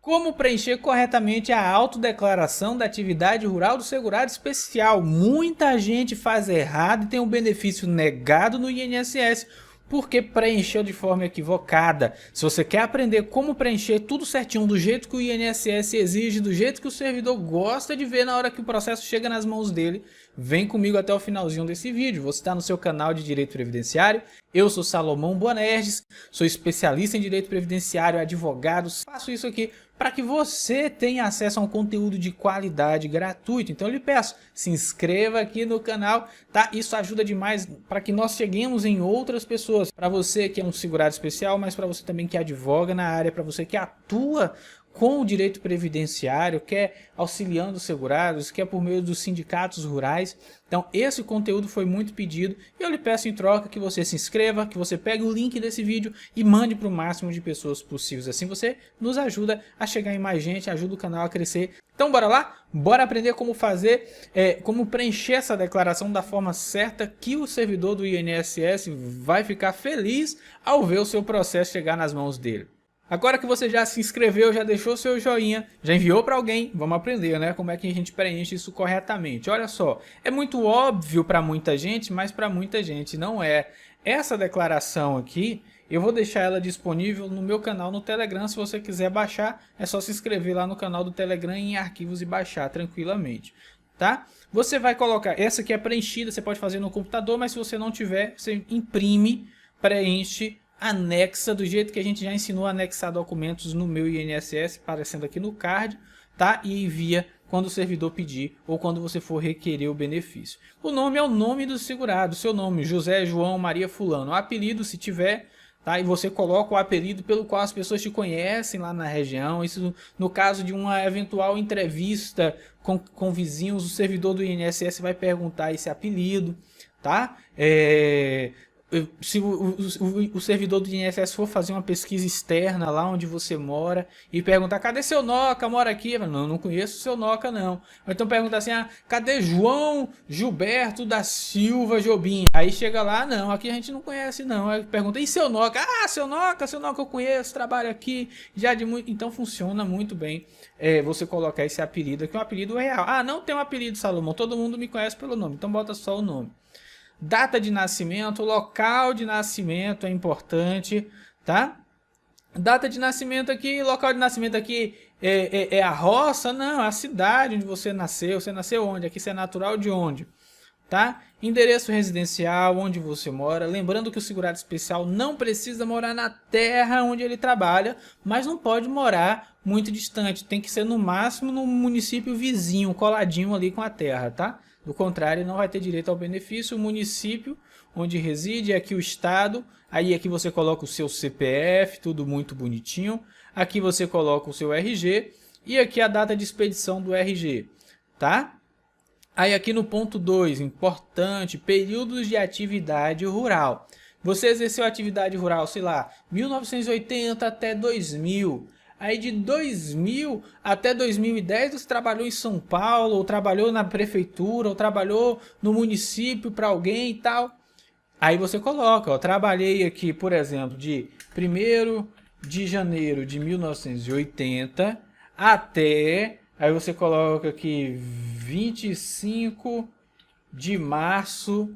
Como preencher corretamente a autodeclaração da atividade rural do segurado especial? Muita gente faz errado e tem um benefício negado no INSS porque preencheu de forma equivocada. Se você quer aprender como preencher tudo certinho, do jeito que o INSS exige, do jeito que o servidor gosta de ver na hora que o processo chega nas mãos dele, vem comigo até o finalzinho desse vídeo. Você está no seu canal de Direito Previdenciário. Eu sou Salomão Boanerges, sou especialista em Direito Previdenciário, advogado. Faço isso aqui para que você tenha acesso a um conteúdo de qualidade gratuito. Então eu lhe peço, se inscreva aqui no canal, tá? Isso ajuda demais para que nós cheguemos em outras pessoas. Para você que é um segurado especial, mas para você também que advoga na área, para você que atua com o direito previdenciário, quer auxiliando os segurados, quer por meio dos sindicatos rurais. Então esse conteúdo foi muito pedido e eu lhe peço em troca que você se inscreva, que você pegue o link desse vídeo e mande para o máximo de pessoas possíveis. Assim você nos ajuda a chegar em mais gente, ajuda o canal a crescer. Então bora lá? Bora aprender como fazer, como preencher essa declaração da forma certa, que o servidor do INSS vai ficar feliz ao ver o seu processo chegar nas mãos dele. Agora que você já se inscreveu, já deixou seu joinha, já enviou para alguém, vamos aprender, né? Como é que a gente preenche isso corretamente. Olha só, é muito óbvio para muita gente, mas para muita gente não é. Essa declaração aqui, eu vou deixar ela disponível no meu canal no Telegram. Se você quiser baixar, é só se inscrever lá no canal do Telegram em arquivos e baixar tranquilamente, tá? Você vai colocar, essa aqui é preenchida, você pode fazer no computador, mas se você não tiver, você imprime, preenche, anexa do jeito que a gente já ensinou a anexar documentos no meu INSS, aparecendo aqui no card, tá? E envia quando o servidor pedir ou quando você for requerer o benefício. O nome é o nome do segurado, seu nome, José, João, Maria, Fulano. O apelido, se tiver, tá? E você coloca o apelido pelo qual as pessoas te conhecem lá na região. Isso no caso de uma eventual entrevista com vizinhos, o servidor do INSS vai perguntar esse apelido, tá? Se o servidor do INSS for fazer uma pesquisa externa lá onde você mora e perguntar, cadê seu Noca, mora aqui? Não conheço seu Noca não. Ou então perguntar assim, cadê João Gilberto da Silva Jobim? Aí chega lá, não, aqui a gente não conhece não. Aí pergunta, e seu Noca? Seu Noca eu conheço, trabalho aqui já de muito. Então funciona muito bem você colocar esse apelido aqui, um apelido real. Não tem um apelido, Salomão, todo mundo me conhece pelo nome, então bota só o nome. Data de nascimento, local de nascimento é importante, tá? Data de nascimento aqui, local de nascimento aqui é a roça? Não, é a cidade onde você nasceu. Você nasceu onde? Aqui você é natural de onde? Tá? Endereço residencial, onde você mora. Lembrando que o segurado especial não precisa morar na terra onde ele trabalha, mas não pode morar muito distante. Tem que ser no máximo no município vizinho, coladinho ali com a terra, tá? Do contrário, não vai ter direito ao benefício. O município onde reside, aqui o estado, aí aqui você coloca o seu CPF, tudo muito bonitinho. Aqui você coloca o seu RG e aqui a data de expedição do RG, tá? Aí aqui no ponto 2, importante, períodos de atividade rural. Você exerceu atividade rural, sei lá, 1980 até 2000. Aí de 2000 até 2010 você trabalhou em São Paulo, ou trabalhou na prefeitura, ou trabalhou no município para alguém e tal. Aí você coloca, trabalhei aqui, por exemplo, de 1º de janeiro de 1980 até, aí você coloca aqui 25 de março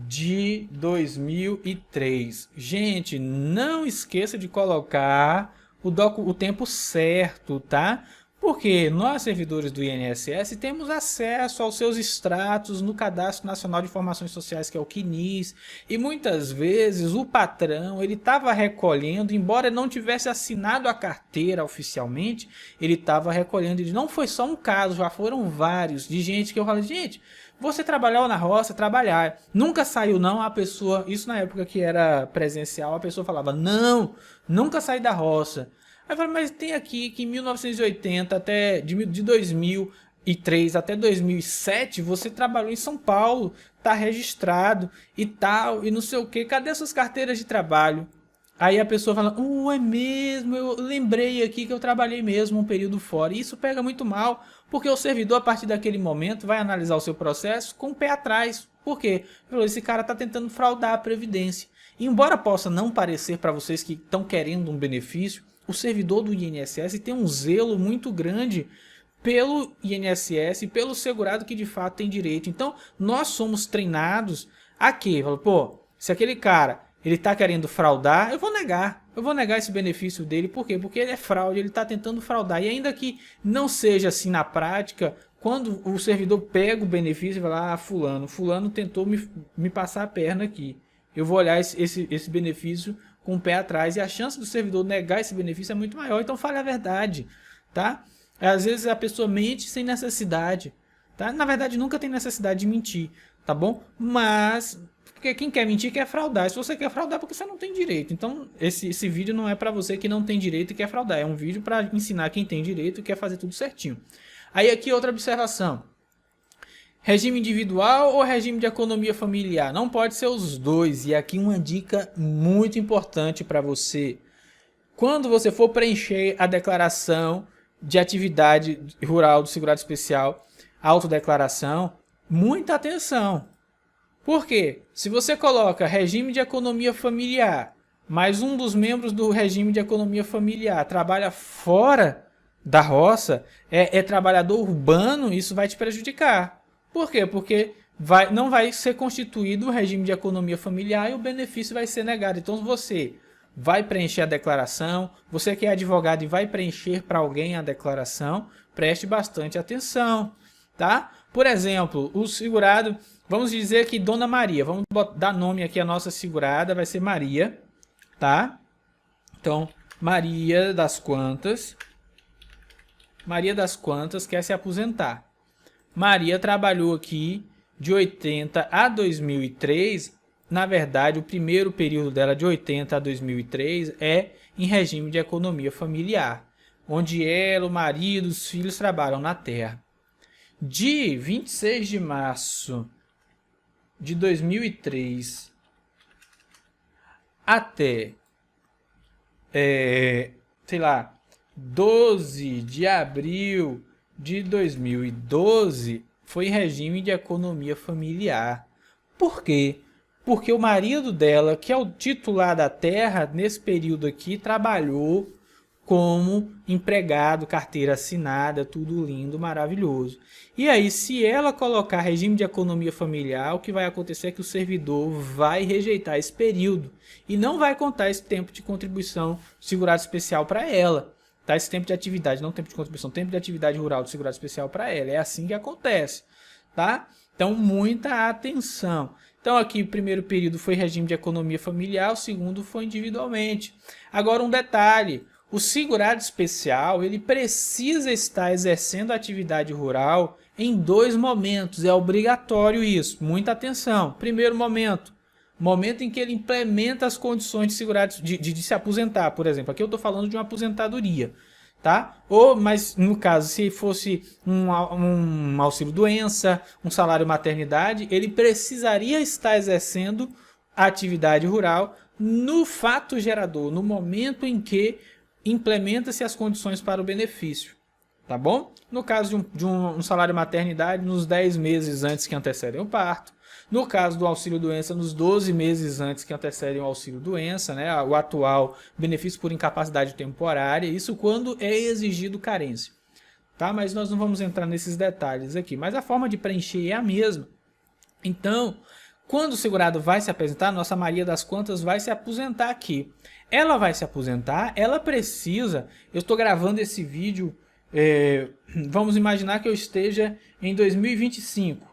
de 2003. Gente, não esqueça de colocar o tempo certo, tá? Porque nós, servidores do INSS, temos acesso aos seus extratos no Cadastro Nacional de Informações Sociais, que é o CNIS, e muitas vezes o patrão, ele estava recolhendo, embora não tivesse assinado a carteira oficialmente, ele estava recolhendo. E não foi só um caso, já foram vários, de gente que eu falei, gente, você trabalhou na roça, trabalhar, nunca saiu não, a pessoa, isso na época que era presencial, a pessoa falava, não, nunca saí da roça. Aí eu falei, mas tem aqui que em 1980 até de 2003 até 2007 você trabalhou em São Paulo, tá registrado e tal, e não sei o que, cadê suas carteiras de trabalho? Aí a pessoa fala, é mesmo, eu lembrei aqui que eu trabalhei mesmo um período fora. E isso pega muito mal, porque o servidor, a partir daquele momento, vai analisar o seu processo com o pé atrás. Por quê? Esse cara está tentando fraudar a Previdência. E embora possa não parecer para vocês que estão querendo um benefício, o servidor do INSS tem um zelo muito grande pelo INSS, pelo segurado que de fato tem direito. Então, nós somos treinados a quê? Pô, se aquele cara ele está querendo fraudar, eu vou negar esse benefício dele. Por quê? Porque ele é fraude, ele está tentando fraudar. E ainda que não seja assim na prática, quando o servidor pega o benefício e vai lá, fulano tentou me passar a perna aqui. Eu vou olhar esse benefício com o pé atrás, e a chance do servidor negar esse benefício é muito maior. Então fale a verdade, tá? Às vezes a pessoa mente sem necessidade, tá? Na verdade nunca tem necessidade de mentir, tá bom? Mas porque quem quer mentir quer fraudar. Se você quer fraudar é porque você não tem direito. Então esse vídeo não é para você que não tem direito e quer fraudar. É um vídeo para ensinar quem tem direito e quer fazer tudo certinho. Aí aqui outra observação. Regime individual ou regime de economia familiar? Não pode ser os dois. E aqui uma dica muito importante para você. Quando você for preencher a declaração de atividade rural do segurado especial, autodeclaração, muita atenção. Por quê? Se você coloca regime de economia familiar, mas um dos membros do regime de economia familiar trabalha fora da roça, é trabalhador urbano, isso vai te prejudicar. Por quê? Porque não vai ser constituído o regime de economia familiar e o benefício vai ser negado. Então você vai preencher a declaração, você que é advogado e vai preencher para alguém a declaração, preste bastante atenção, tá? Por exemplo, o segurado, vamos dizer que Dona Maria, vamos dar nome aqui à nossa segurada, vai ser Maria, tá? Então, Maria das Quantas quer se aposentar. Maria trabalhou aqui de 80 a 2003. Na verdade, o primeiro período dela, de 80 a 2003, é em regime de economia familiar, onde ela, o marido, os filhos trabalham na terra. De 26 de março de 2003 até, sei lá, 12 de abril de 2012, foi regime de economia familiar. Por quê? Porque o marido dela, que é o titular da terra, nesse período aqui, trabalhou como empregado, carteira assinada, tudo lindo, maravilhoso. E aí, se ela colocar regime de economia familiar, o que vai acontecer é que o servidor vai rejeitar esse período e não vai contar esse tempo de contribuição segurado especial para ela. Tá? Esse tempo de atividade, não tempo de contribuição, tempo de atividade rural do segurado especial para ela. É assim que acontece, tá? Então, muita atenção. Então, aqui o primeiro período foi regime de economia familiar, o segundo foi individualmente. Agora, um detalhe. O segurado especial, ele precisa estar exercendo a atividade rural em 2 momentos. É obrigatório isso. Muita atenção. Primeiro momento em que ele implementa as condições de segurado de se aposentar, por exemplo. Aqui eu estou falando de uma aposentadoria, tá? Mas no caso, se fosse um auxílio-doença, um salário maternidade, ele precisaria estar exercendo a atividade rural no fato gerador, no momento em que implementa-se as condições para o benefício, tá bom? No caso de um salário maternidade, nos 10 meses antes que antecedem o parto. No caso do auxílio-doença, nos 12 meses antes que antecedem o auxílio-doença, né? O atual benefício por incapacidade temporária, isso quando é exigido carência, tá? Mas nós não vamos entrar nesses detalhes aqui, mas a forma de preencher é a mesma. Então, quando o segurado vai se aposentar, nossa Maria das Quantas vai se aposentar aqui. Ela vai se aposentar, ela precisa... Eu estou gravando esse vídeo, vamos imaginar que eu esteja em 2025,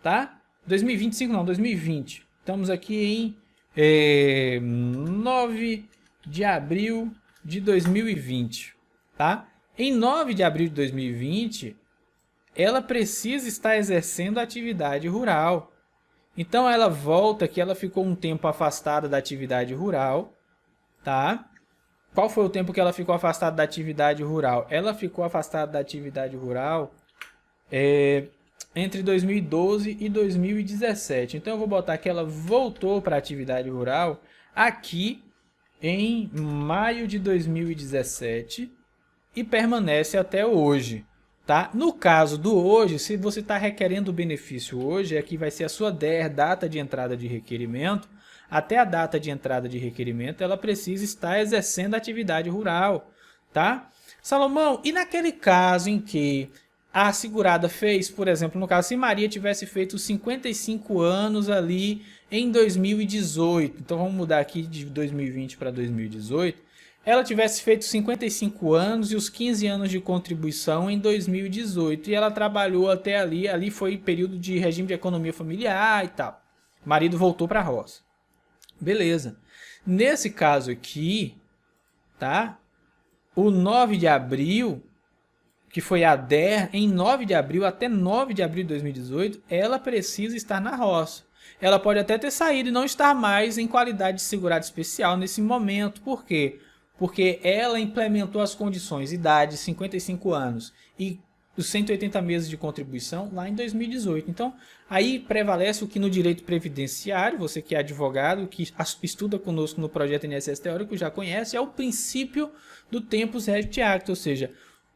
tá? 2025 não, 2020. Estamos aqui em 9 de abril de 2020, tá? Em 9 de abril de 2020, ela precisa estar exercendo a atividade rural. Então ela volta, que ela ficou um tempo afastada da atividade rural, tá? Qual foi o tempo que ela ficou afastada da atividade rural? Ela ficou afastada da atividade rural entre 2012 e 2017. Então eu vou botar que ela voltou para a atividade rural aqui em maio de 2017 e permanece até hoje. Tá? No caso do hoje, se você está requerendo o benefício hoje, aqui vai ser a sua DER, data de entrada de requerimento. Até a data de entrada de requerimento, ela precisa estar exercendo a atividade rural. tá? Salomão, e naquele caso em que a segurada fez, por exemplo, no caso, se Maria tivesse feito 55 anos ali em 2018, então vamos mudar aqui de 2020 para 2018, ela tivesse feito 55 anos e os 15 anos de contribuição em 2018, e ela trabalhou até ali foi período de regime de economia familiar e tal. O marido voltou para a roça. Beleza. Nesse caso aqui, tá? O 9 de abril, que foi a DER, em 9 de abril até 9 de abril de 2018, ela precisa estar na roça. Ela pode até ter saído e não estar mais em qualidade de segurado especial nesse momento. Por quê? Porque ela implementou as condições, idade, 55 anos e os 180 meses de contribuição lá em 2018. Então, aí prevalece o que no direito previdenciário, você que é advogado, que estuda conosco no projeto INSS Teórico, já conhece, é o princípio do tempus regit acta, ou seja,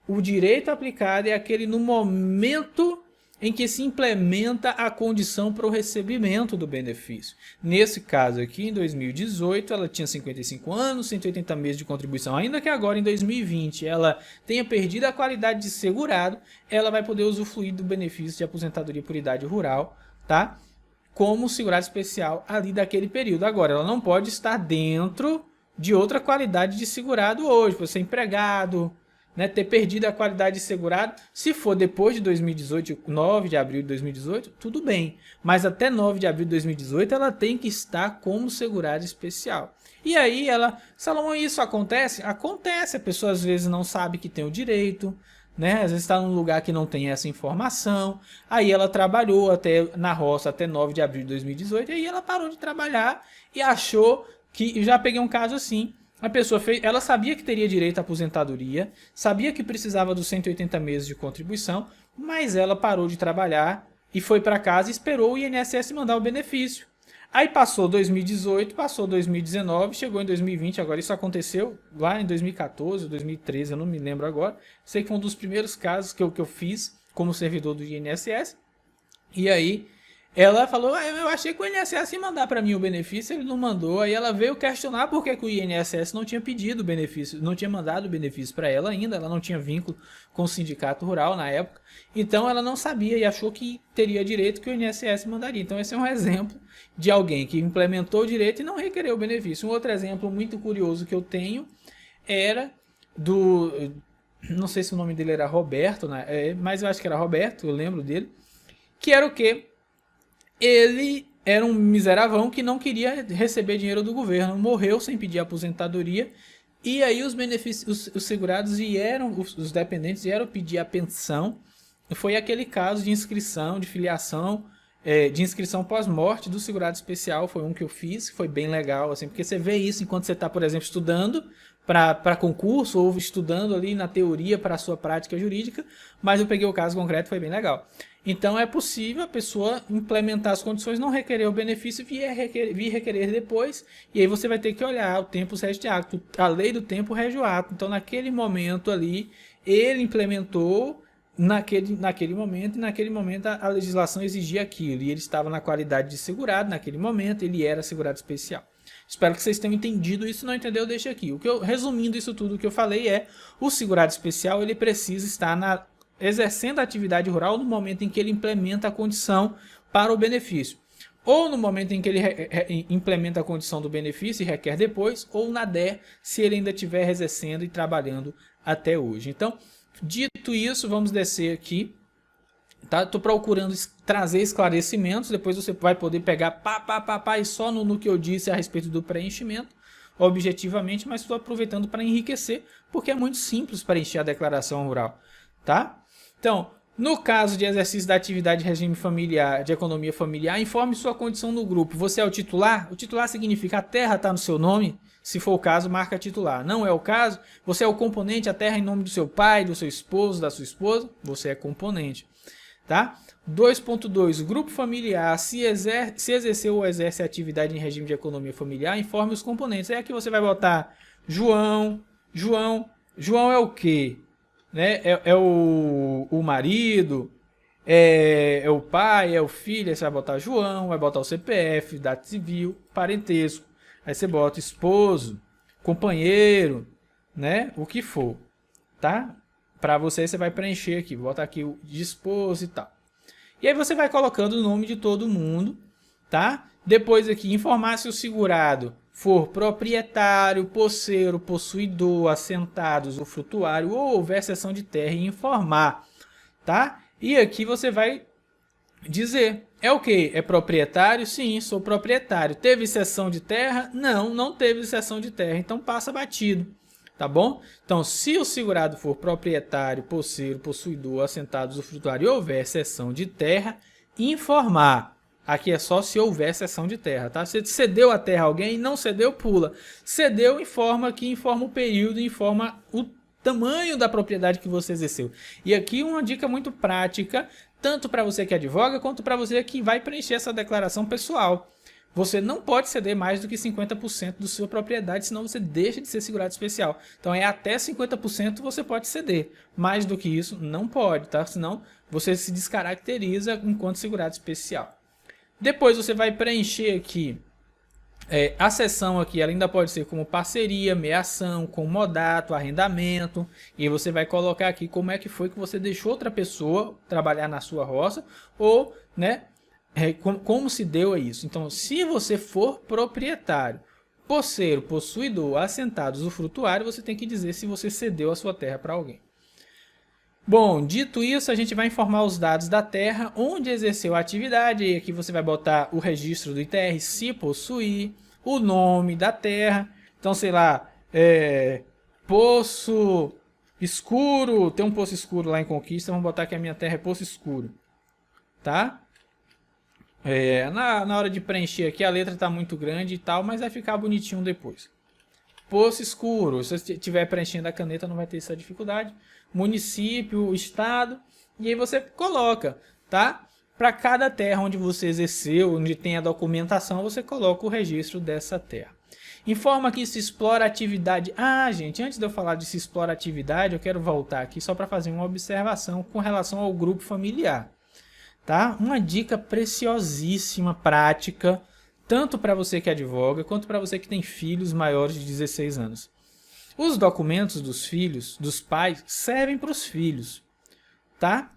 o direito aplicado é aquele no momento em que se implementa a condição para o recebimento do benefício. Nesse caso aqui, em 2018, ela tinha 55 anos, 180 meses de contribuição. Ainda que agora, em 2020, ela tenha perdido a qualidade de segurado, ela vai poder usufruir do benefício de aposentadoria por idade rural, tá? Como segurado especial ali daquele período. Agora, ela não pode estar dentro de outra qualidade de segurado hoje, por ser empregado, né, ter perdido a qualidade de segurado. Se for depois de 2018, 9 de abril de 2018, tudo bem. Mas até 9 de abril de 2018 ela tem que estar como segurado especial. E aí ela, Salomão, isso acontece? Acontece, a pessoa às vezes não sabe que tem o direito, né? Às vezes está num lugar que não tem essa informação. Aí ela trabalhou até na roça até 9 de abril de 2018, e aí ela parou de trabalhar e achou que, eu já peguei um caso assim, a pessoa fez, ela sabia que teria direito à aposentadoria, sabia que precisava dos 180 meses de contribuição, mas ela parou de trabalhar e foi para casa e esperou o INSS mandar o benefício. Aí passou 2018, passou 2019, chegou em 2020, agora isso aconteceu lá em 2014, 2013, eu não me lembro agora. Sei que foi um dos primeiros casos que eu fiz como servidor do INSS. E aí ela falou, eu achei que o INSS ia mandar para mim o benefício, ele não mandou. Aí ela veio questionar por que o INSS não tinha pedido o benefício, não tinha mandado o benefício para ela ainda, ela não tinha vínculo com o sindicato rural na época. Então ela não sabia e achou que teria direito que o INSS mandaria. Então esse é um exemplo de alguém que implementou o direito e não requereu o benefício. Um outro exemplo muito curioso que eu tenho era do... Não sei se o nome dele era Roberto, né? Mas eu acho que era Roberto, eu lembro dele. Que era o quê? Ele era um miseravão que não queria receber dinheiro do governo, morreu sem pedir aposentadoria, e aí os benefícios, os segurados vieram, os dependentes vieram pedir a pensão. Foi aquele caso de inscrição, de filiação, de inscrição pós-morte do segurado especial, foi um que eu fiz, foi bem legal, assim, porque você vê isso enquanto você está, por exemplo, estudando para concurso, ou estudando ali na teoria para a sua prática jurídica, mas eu peguei o caso concreto, foi bem legal. Então é possível a pessoa implementar as condições, não requerer o benefício e vir requerer depois, e aí você vai ter que olhar o tempus regit acta, a lei do tempo rege o ato. Então naquele momento ali, ele implementou naquele momento, e naquele momento a legislação exigia aquilo, e ele estava na qualidade de segurado, naquele momento ele era segurado especial. Espero que vocês tenham entendido isso, não entendeu, deixa aqui. Resumindo isso tudo que eu falei o segurado especial ele precisa estar exercendo a atividade rural no momento em que ele implementa a condição para o benefício. Ou no momento em que ele implementa a condição do benefício e requer depois, ou na DER, se ele ainda estiver exercendo e trabalhando até hoje. Então, dito isso, vamos descer aqui. Tá? Estou procurando trazer esclarecimentos, depois você vai poder pegar e só no que eu disse a respeito do preenchimento, objetivamente, mas estou aproveitando para enriquecer, porque é muito simples preencher a declaração rural. Tá? Então, no caso de exercício da atividade de regime familiar, de economia familiar, informe sua condição no grupo. Você é o titular? O titular significa a terra está no seu nome? Se for o caso, marca titular. Não é o caso? Você é o componente, a terra em nome do seu pai, do seu esposo, da sua esposa? Você é componente. Tá? 2.2. O grupo familiar, se exerceu ou exerce a atividade em regime de economia familiar, informe os componentes. É aqui você vai botar João. João é o quê? Né? É o marido, é o pai, é o filho, aí você vai botar João, vai botar o CPF, data civil, parentesco. Aí você bota esposo, companheiro, né, o que for, tá? Para você vai preencher aqui, vou botar aqui o disposto e tal. E aí você vai colocando o nome de todo mundo, tá? Depois aqui, informar se o segurado for proprietário, posseiro, possuidor, assentado, usufrutuário ou houver cessão de terra e informar, tá? E aqui você vai dizer, é o que? É proprietário? Sim, sou proprietário. Teve cessão de terra? Não, não teve cessão de terra, então passa batido. Tá bom? Então, se o segurado for proprietário, posseiro, possuidor, assentado, usufrutuário e houver cessão de terra, informar. Aqui é só se houver cessão de terra, tá? Se cedeu a terra a alguém, não cedeu, pula. Cedeu, informa aqui, informa o período, informa o tamanho da propriedade que você exerceu. E aqui uma dica muito prática, tanto para você que advoga, quanto para você que vai preencher essa declaração pessoal. Você não pode ceder mais do que 50% da sua propriedade, senão você deixa de ser segurado especial. Então é até 50% você pode ceder. Mais do que isso, não pode, tá? Senão você se descaracteriza enquanto segurado especial. Depois você vai preencher aqui a seção aqui, ela ainda pode ser como parceria, meação, comodato, arrendamento. E você vai colocar aqui como é que foi que você deixou outra pessoa trabalhar na sua roça ou, né, como se deu a isso. Então, se você for proprietário, posseiro, possuidor, assentado, usufrutuário, você tem que dizer se você cedeu a sua terra para alguém. Bom, dito isso, a gente vai informar os dados da terra, onde exerceu a atividade, e aqui você vai botar o registro do ITR, se possuir, o nome da terra, então sei lá, Poço Escuro, tem um Poço Escuro lá em Conquista, vamos botar que a minha terra é Poço Escuro, tá? Na hora de preencher aqui a letra está muito grande e tal, mas vai ficar bonitinho depois. Poço Escuro, se você estiver preenchendo a caneta não vai ter essa dificuldade. Município, estado, e aí você coloca, tá? Para cada terra onde você exerceu, onde tem a documentação, você coloca o registro dessa terra. Informa que se explora atividade... gente, antes de eu falar de se explora atividade, eu quero voltar aqui só para fazer uma observação com relação ao grupo familiar. Tá? Uma dica preciosíssima, prática, tanto para você que advoga, quanto para você que tem filhos maiores de 16 anos. Os documentos dos filhos, dos pais, servem para os filhos, tá?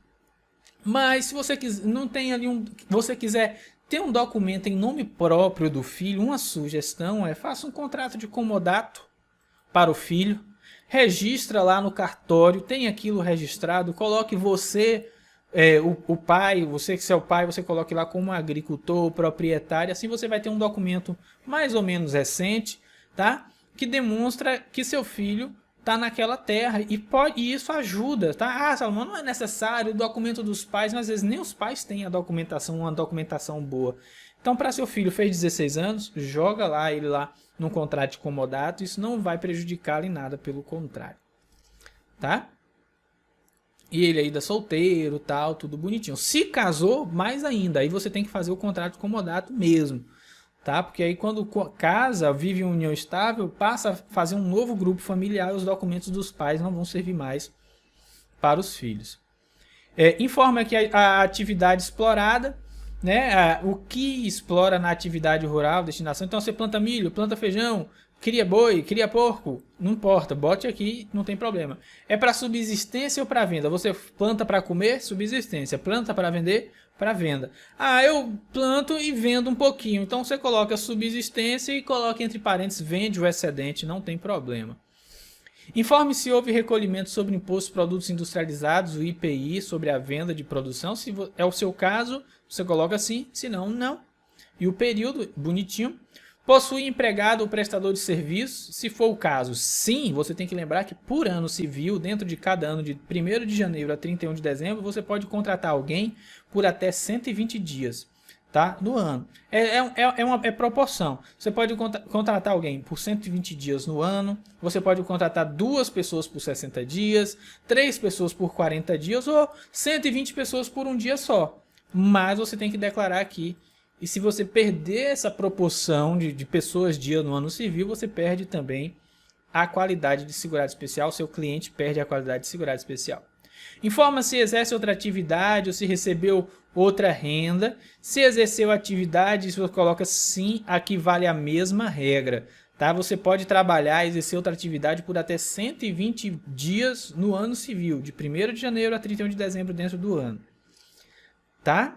Mas se você não tem ali você quiser ter um documento em nome próprio do filho, uma sugestão é faça um contrato de comodato para o filho, registra lá no cartório, tem aquilo registrado, coloque você, o pai, você que é o pai, você coloque lá como agricultor, proprietário, assim você vai ter um documento mais ou menos recente, tá? Que demonstra que seu filho está naquela terra e isso ajuda, tá? Salomão, não é necessário o documento dos pais, mas às vezes nem os pais têm a documentação, uma documentação boa. Então, para seu filho fez 16 anos, joga lá ele lá num contrato de comodato, isso não vai prejudicá-lo em nada, pelo contrário, tá? E ele ainda solteiro, tal, tudo bonitinho. Se casou, mais ainda, aí você tem que fazer o contrato de comodato mesmo. Tá? Porque aí quando casa, vive em união estável, passa a fazer um novo grupo familiar e os documentos dos pais não vão servir mais para os filhos. Informa que a atividade explorada, né? O que explora na atividade rural, destinação. Então você planta milho, planta feijão, cria boi, cria porco, não importa, bote aqui, não tem problema. É para subsistência ou para venda? Você planta para comer, subsistência. Planta para vender, para venda. Eu planto e vendo um pouquinho. Então você coloca subsistência e coloca entre parênteses vende o excedente, não tem problema. Informe se houve recolhimento sobre imposto de produtos industrializados, o IPI, sobre a venda de produção. Se é o seu caso, você coloca sim, se não, não. E o período, bonitinho. Possui empregado ou prestador de serviço? Se for o caso, sim, você tem que lembrar que por ano civil, dentro de cada ano, de 1º de janeiro a 31 de dezembro, você pode contratar alguém por até 120 dias, tá? No ano. É proporção. Você pode contratar alguém por 120 dias no ano, você pode contratar 2 pessoas por 60 dias, 3 pessoas por 40 dias ou 120 pessoas por um dia só. Mas você tem que declarar aqui. E se você perder essa proporção de pessoas dia no ano civil, você perde também a qualidade de segurado especial, seu cliente perde a qualidade de segurado especial. Informa se exerce outra atividade ou se recebeu outra renda. Se exerceu atividade, você coloca sim, aqui vale a mesma regra. Tá? Você pode trabalhar, exercer outra atividade por até 120 dias no ano civil, de 1º de janeiro a 31 de dezembro dentro do ano. Tá?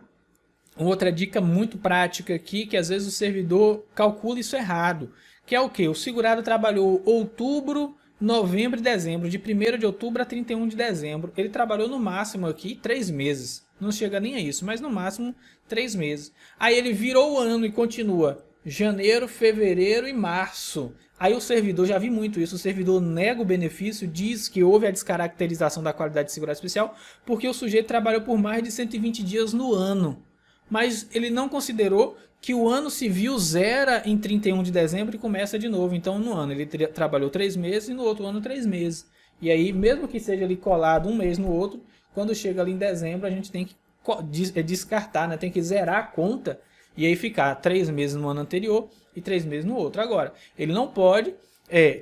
Outra dica muito prática aqui, que às vezes o servidor calcula isso errado, que é o que? O segurado trabalhou outubro, novembro e dezembro, de 1º de outubro a 31 de dezembro. Ele trabalhou no máximo aqui 3 meses. Não chega nem a isso, mas no máximo 3 meses. Aí ele virou o ano e continua janeiro, fevereiro e março. Aí o servidor, já vi muito isso, o servidor nega o benefício, diz que houve a descaracterização da qualidade de segurado especial, porque o sujeito trabalhou por mais de 120 dias no ano. Mas ele não considerou que o ano civil zera em 31 de dezembro e começa de novo. Então, no ano ele trabalhou 3 meses e no outro ano 3 meses. E aí, mesmo que seja ali colado um mês no outro, quando chega ali em dezembro, a gente tem que descartar, né? Tem que zerar a conta e aí ficar 3 meses no ano anterior e 3 meses no outro. Agora, ele não pode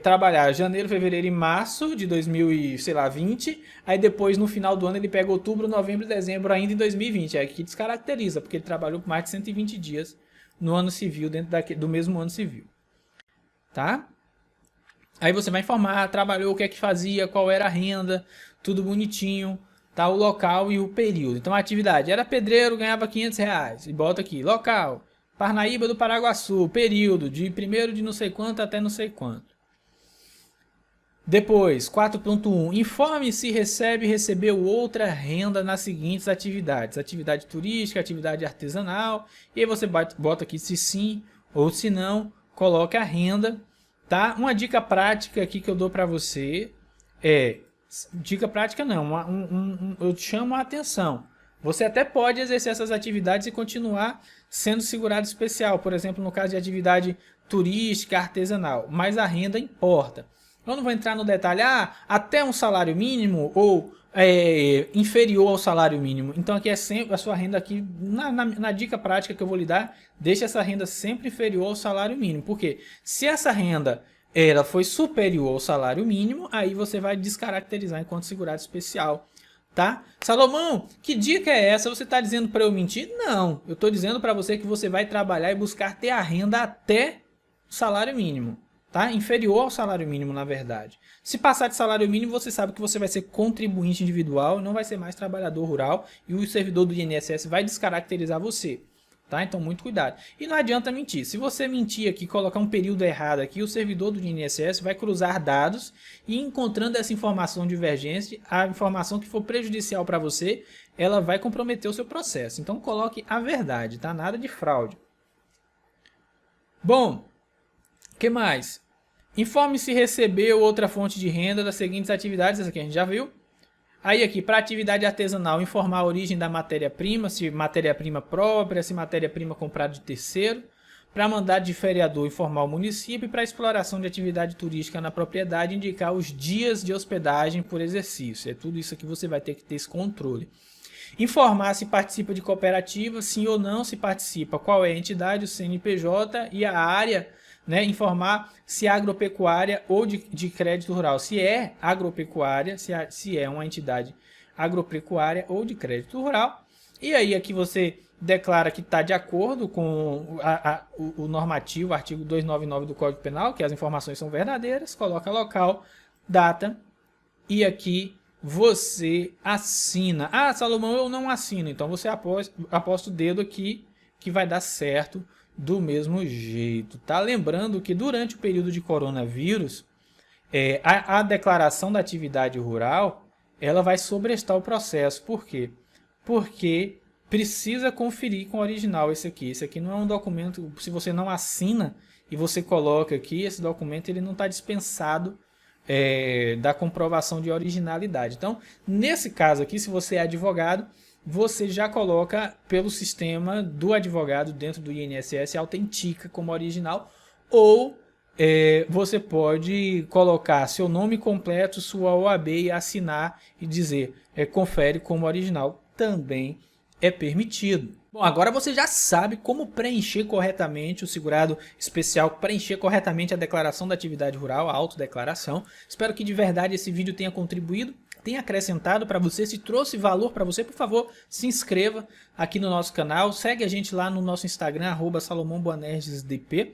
trabalhar janeiro, fevereiro e março de 2020, aí depois no final do ano ele pega outubro, novembro e dezembro ainda em 2020, aí que descaracteriza, porque ele trabalhou por mais de 120 dias no ano civil, dentro do mesmo ano civil, tá? Aí você vai informar, trabalhou, o que é que fazia, qual era a renda, tudo bonitinho, tá? O local e o período. Então a atividade era pedreiro, ganhava R$500, e bota aqui, local, Parnaíba do Paraguaçu, período de 1º de não sei quanto até não sei quanto. Depois, 4.1, informe se recebeu outra renda nas seguintes atividades. Atividade turística, atividade artesanal. E aí você bota aqui se sim ou se não, coloca a renda. Tá? Uma dica prática aqui que eu dou para você dica prática não, eu te chamo a atenção. Você até pode exercer essas atividades e continuar sendo segurado especial. Por exemplo, no caso de atividade turística, artesanal. Mas a renda importa. Eu não vou entrar no detalhe, até um salário mínimo ou inferior ao salário mínimo. Então aqui é sempre a sua renda aqui, na dica prática que eu vou lhe dar, deixa essa renda sempre inferior ao salário mínimo. Porque se essa renda ela foi superior ao salário mínimo, aí você vai descaracterizar enquanto segurado especial. Tá? Salomão, que dica é essa? Você está dizendo para eu mentir? Não, eu estou dizendo para você que você vai trabalhar e buscar ter a renda até o salário mínimo. Tá? Inferior ao salário mínimo, na verdade. Se passar de salário mínimo, você sabe que você vai ser contribuinte individual, não vai ser mais trabalhador rural e o servidor do INSS vai descaracterizar você. Tá? Então, muito cuidado. E não adianta mentir. Se você mentir aqui, colocar um período errado aqui, o servidor do INSS vai cruzar dados e encontrando essa informação divergente, a informação que for prejudicial para você, ela vai comprometer o seu processo. Então, coloque a verdade, tá? Nada de fraude. Bom, o que mais? Informe se recebeu outra fonte de renda das seguintes atividades, essa aqui a gente já viu. Aí aqui, para atividade artesanal, informar a origem da matéria-prima, se matéria-prima própria, se matéria-prima comprada de terceiro. Para mandado de feriador, informar o município. E para exploração de atividade turística na propriedade, indicar os dias de hospedagem por exercício. É tudo isso aqui você vai ter que ter esse controle. Informar se participa de cooperativa, sim ou não, se participa, qual é a entidade, o CNPJ e a área. Né, informar se é agropecuária ou de crédito rural, se é agropecuária, se é uma entidade agropecuária ou de crédito rural. E aí aqui você declara que está de acordo com o normativo, artigo 299 do Código Penal, que as informações são verdadeiras, coloca local, data e aqui você assina. Ah, Salomão, eu não assino, então você aposta o dedo aqui que vai dar certo do mesmo jeito, tá? Lembrando que durante o período de coronavírus, a declaração da atividade rural, ela vai sobrestar o processo. Por quê? Porque precisa conferir com o original esse aqui. Esse aqui não é um documento, se você não assina e você coloca aqui, esse documento ele não está dispensado da comprovação de originalidade. Então, nesse caso aqui, se você é advogado, você já coloca pelo sistema do advogado dentro do INSS, autentica como original, ou você pode colocar seu nome completo, sua OAB e assinar e dizer confere como original, também é permitido. Bom, agora você já sabe como preencher corretamente o segurado especial, preencher corretamente a declaração da atividade rural, a autodeclaração. Espero que de verdade esse vídeo tenha contribuído, tenha acrescentado para você. Se trouxe valor para você, por favor, se inscreva aqui no nosso canal. Segue a gente lá no nosso Instagram, @SalomonBoanergesDP.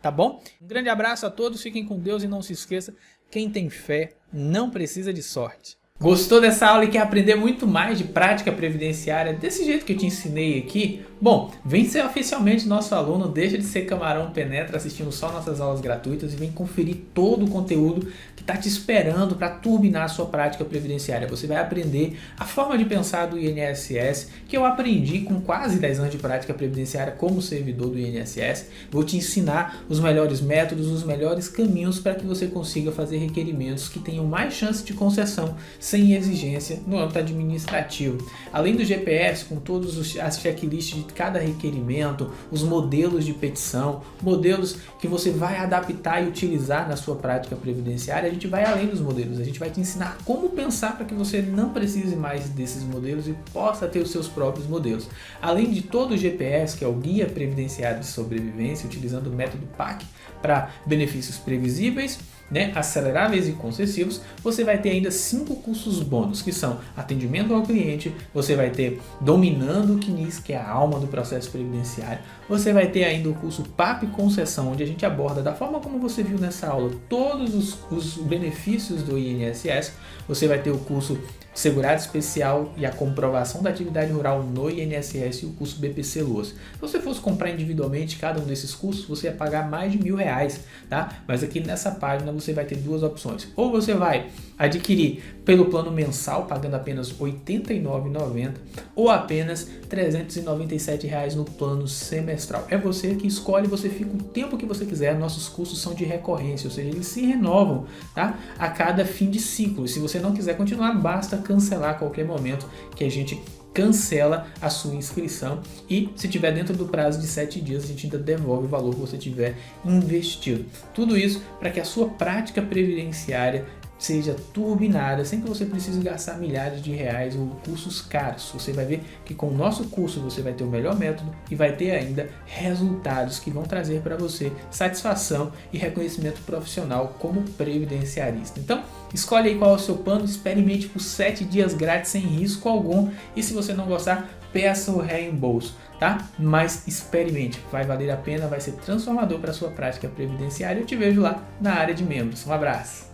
tá bom? Um grande abraço a todos, fiquem com Deus e não se esqueça, quem tem fé não precisa de sorte. Gostou dessa aula e quer aprender muito mais de prática previdenciária desse jeito que eu te ensinei aqui? Bom, vem ser oficialmente nosso aluno, deixa de ser camarão penetra assistindo só nossas aulas gratuitas e vem conferir todo o conteúdo que está te esperando para turbinar a sua prática previdenciária. Você vai aprender a forma de pensar do INSS, que eu aprendi com quase 10 anos de prática previdenciária como servidor do INSS. Vou te ensinar os melhores métodos, os melhores caminhos para que você consiga fazer requerimentos que tenham mais chance de concessão sem exigência no âmbito administrativo. Além do GPS, com todas as checklists de cada requerimento, os modelos de petição, modelos que você vai adaptar e utilizar na sua prática previdenciária, a gente vai além dos modelos, a gente vai te ensinar como pensar para que você não precise mais desses modelos e possa ter os seus próprios modelos. Além de todo o GPS, que é o Guia Previdenciário de Sobrevivência, utilizando o método PAC para benefícios previsíveis, aceleráveis e concessivos, você vai ter ainda 5 cursos bônus, que são atendimento ao cliente, você vai ter dominando o CNIS, que é a alma do processo previdenciário, você vai ter ainda o curso PAP Concessão, onde a gente aborda, da forma como você viu nessa aula, todos os benefícios do INSS, você vai ter o curso Segurado Especial e a comprovação da atividade rural no INSS e o curso BPC Loas. Se você fosse comprar individualmente cada um desses cursos, você ia pagar mais de R$1.000, tá? Mas aqui nessa página você vai ter duas opções. Ou você vai adquirir pelo plano mensal, pagando apenas R$ 89,90, ou apenas R$ 397 no plano semestral. É você que escolhe, você fica o tempo que você quiser. Nossos cursos são de recorrência, ou seja, eles se renovam, tá? A cada fim de ciclo. E se você não quiser continuar, basta cancelar a qualquer momento que a gente cancela a sua inscrição e se tiver dentro do prazo de 7 dias a gente ainda devolve o valor que você tiver investido. Tudo isso para que a sua prática previdenciária seja turbinada, sem que você precise gastar milhares de reais ou cursos caros. Você vai ver que com o nosso curso você vai ter o melhor método e vai ter ainda resultados que vão trazer para você satisfação e reconhecimento profissional como previdenciarista. Então, escolhe aí qual é o seu plano, experimente por 7 dias grátis sem risco algum e se você não gostar, peça o reembolso, tá? Mas experimente, vai valer a pena, vai ser transformador para a sua prática previdenciária. Eu te vejo lá na área de membros. Um abraço!